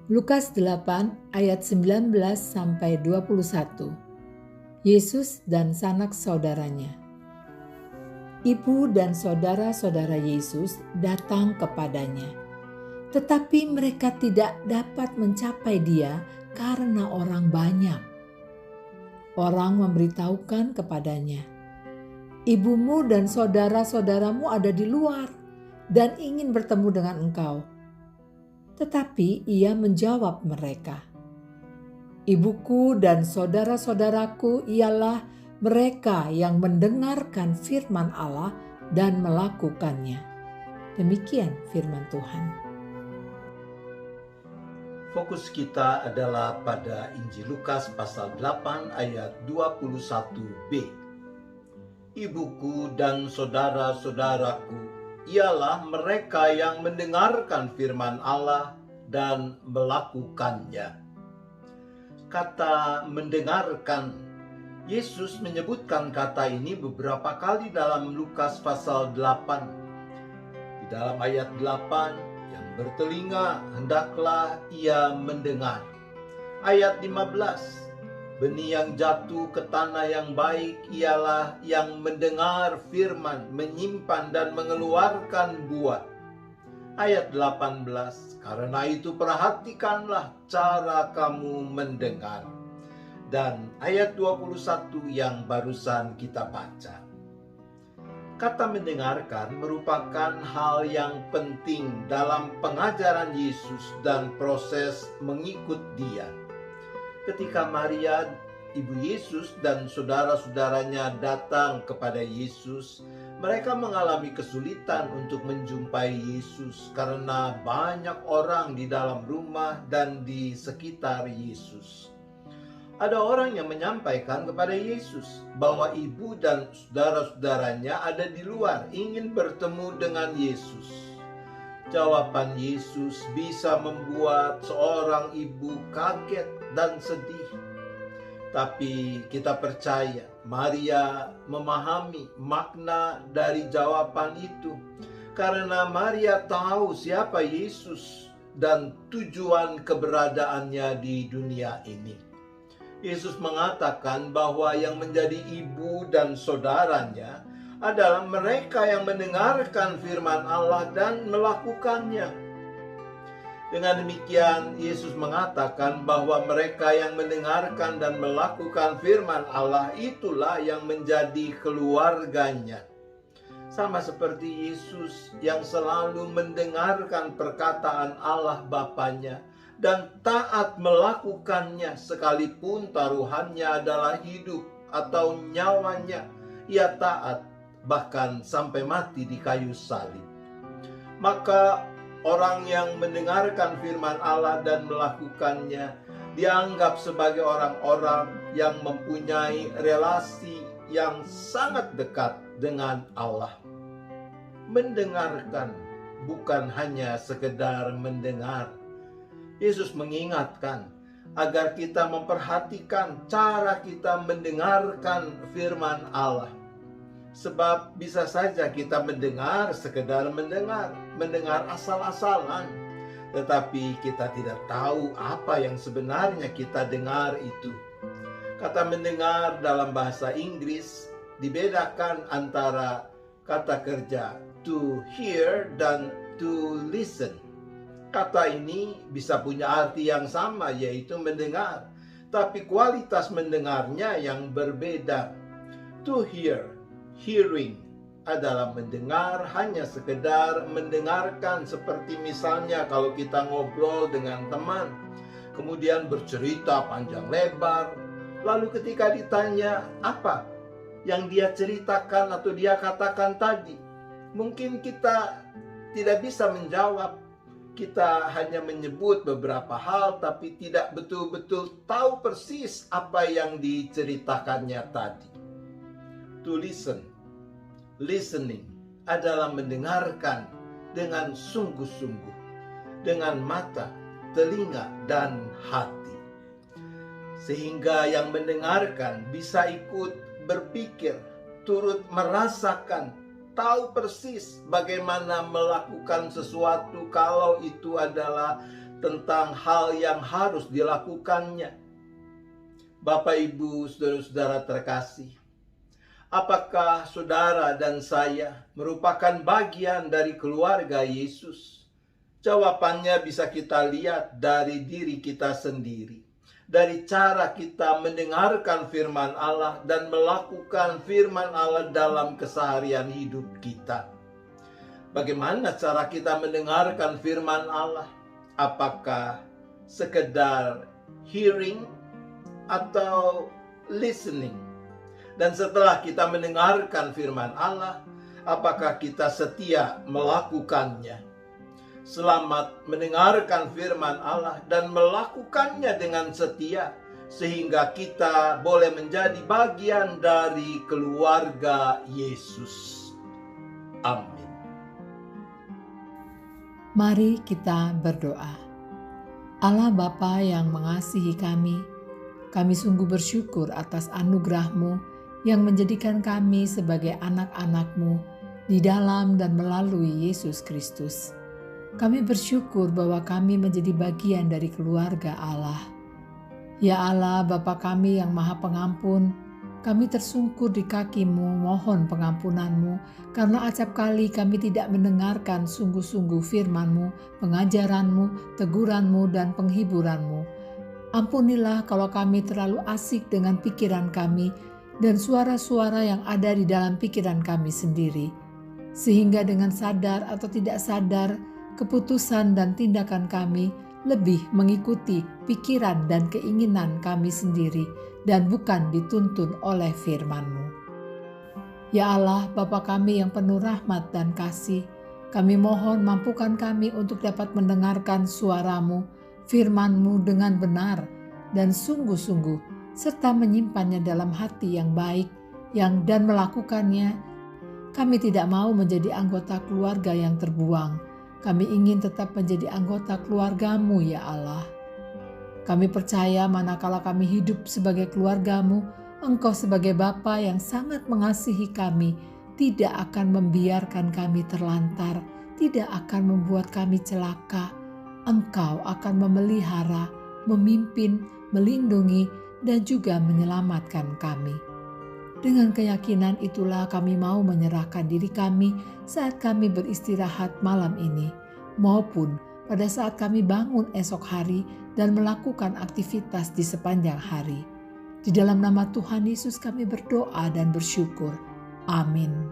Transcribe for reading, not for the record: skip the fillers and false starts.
Lukas 8 ayat 19 sampai 21. Yesus dan sanak saudaranya. Ibu dan saudara-saudara Yesus datang kepadanya, tetapi mereka tidak dapat mencapai Dia karena orang banyak. Orang memberitahukan kepadanya, "Ibumu dan saudara-saudaramu ada di luar dan ingin bertemu dengan engkau." Tetapi ia menjawab mereka, "Ibuku dan saudara-saudaraku ialah mereka yang mendengarkan firman Allah dan melakukannya." Demikian firman Tuhan. Fokus kita adalah pada Injil Lukas pasal 8 ayat 21b. Ibuku dan saudara-saudaraku ialah mereka yang mendengarkan firman Allah dan melakukannya. Kata mendengarkan, Yesus menyebutkan kata ini beberapa kali dalam Lukas pasal 8. Di dalam ayat 8, yang bertelinga hendaklah ia mendengar. Ayat 15, benih yang jatuh ke tanah yang baik ialah yang mendengar firman, menyimpan dan mengeluarkan buah. Ayat 18, karena itu perhatikanlah cara kamu mendengar. Dan ayat 21 yang barusan kita baca. Kata mendengarkan merupakan hal yang penting dalam pengajaran Yesus dan proses mengikut Dia. Ketika Maria, ibu Yesus dan saudara-saudaranya datang kepada Yesus, mereka mengalami kesulitan untuk menjumpai Yesus karena banyak orang di dalam rumah dan di sekitar Yesus. Ada orang yang menyampaikan kepada Yesus bahwa ibu dan saudara-saudaranya ada di luar, ingin bertemu dengan Yesus. Jawaban Yesus bisa membuat seorang ibu kaget dan sedih. Tapi kita percaya Maria memahami makna dari jawaban itu, karena Maria tahu siapa Yesus dan tujuan keberadaannya di dunia ini. Yesus mengatakan bahwa yang menjadi ibu dan saudaranya adalah mereka yang mendengarkan firman Allah dan melakukannya. Dengan demikian, Yesus mengatakan bahwa mereka yang mendengarkan dan melakukan firman Allah itulah yang menjadi keluarganya. Sama seperti Yesus yang selalu mendengarkan perkataan Allah Bapanya dan taat melakukannya sekalipun taruhannya adalah hidup atau nyawanya. Ia taat bahkan sampai mati di kayu salib. Maka orang yang mendengarkan firman Allah dan melakukannya dianggap sebagai orang-orang yang mempunyai relasi yang sangat dekat dengan Allah. Mendengarkan bukan hanya sekedar mendengar. Yesus mengingatkan agar kita memperhatikan cara kita mendengarkan firman Allah. Sebab bisa saja kita mendengar sekedar mendengar asal-asalan, tetapi kita tidak tahu apa yang sebenarnya kita dengar itu. Kata mendengar dalam bahasa Inggris dibedakan antara kata kerja to hear dan to listen. Kata ini bisa punya arti yang sama, yaitu mendengar, tapi kualitas mendengarnya yang berbeda. To hear, hearing, adalah mendengar hanya sekedar mendengarkan, seperti misalnya kalau kita ngobrol dengan teman, kemudian bercerita panjang lebar, lalu ketika ditanya apa yang dia ceritakan atau dia katakan tadi, mungkin kita tidak bisa menjawab. Kita hanya menyebut beberapa hal tapi tidak betul-betul tahu persis apa yang diceritakannya tadi. To listen, listening adalah mendengarkan dengan sungguh-sungguh, dengan mata, telinga, dan hati. Sehingga yang mendengarkan bisa ikut berpikir, turut merasakan, tahu persis bagaimana melakukan sesuatu kalau itu adalah tentang hal yang harus dilakukannya. Bapak, Ibu, saudara-saudara terkasih, apakah saudara dan saya merupakan bagian dari keluarga Yesus? Jawabannya bisa kita lihat dari diri kita sendiri, dari cara kita mendengarkan firman Allah dan melakukan firman Allah dalam keseharian hidup kita. Bagaimana cara kita mendengarkan firman Allah? Apakah sekedar hearing atau listening? Dan setelah kita mendengarkan firman Allah, apakah kita setia melakukannya? Selamat mendengarkan firman Allah dan melakukannya dengan setia, sehingga kita boleh menjadi bagian dari keluarga Yesus. Amin. Mari kita berdoa. Allah Bapa yang mengasihi kami sungguh bersyukur atas anugerah-Mu yang menjadikan kami sebagai anak-anak-Mu di dalam dan melalui Yesus Kristus. Kami bersyukur bahwa kami menjadi bagian dari keluarga Allah. Ya Allah, Bapa kami yang Maha Pengampun, kami tersungkur di kaki-Mu mohon pengampunan-Mu karena acap kali kami tidak mendengarkan sungguh-sungguh firman-Mu, pengajaran-Mu, teguran-Mu, dan penghiburan-Mu. Ampunilah kalau kami terlalu asik dengan pikiran kami dan suara-suara yang ada di dalam pikiran kami sendiri, sehingga dengan sadar atau tidak sadar, keputusan dan tindakan kami lebih mengikuti pikiran dan keinginan kami sendiri dan bukan dituntun oleh firman-Mu. Ya Allah, Bapa kami yang penuh rahmat dan kasih, kami mohon mampukan kami untuk dapat mendengarkan suara-Mu, firman-Mu dengan benar dan sungguh-sungguh, serta menyimpannya dalam hati yang baik dan melakukannya. Kami tidak mau menjadi anggota keluarga yang terbuang. Kami ingin tetap menjadi anggota keluarga-Mu, ya Allah. Kami percaya manakala kami hidup sebagai keluarga-Mu, Engkau sebagai Bapa yang sangat mengasihi kami, tidak akan membiarkan kami terlantar, tidak akan membuat kami celaka. Engkau akan memelihara, memimpin, melindungi, dan juga menyelamatkan kami. Dengan keyakinan itulah kami mau menyerahkan diri kami saat kami beristirahat malam ini, maupun pada saat kami bangun esok hari dan melakukan aktivitas di sepanjang hari. Di dalam nama Tuhan Yesus kami berdoa dan bersyukur. Amin.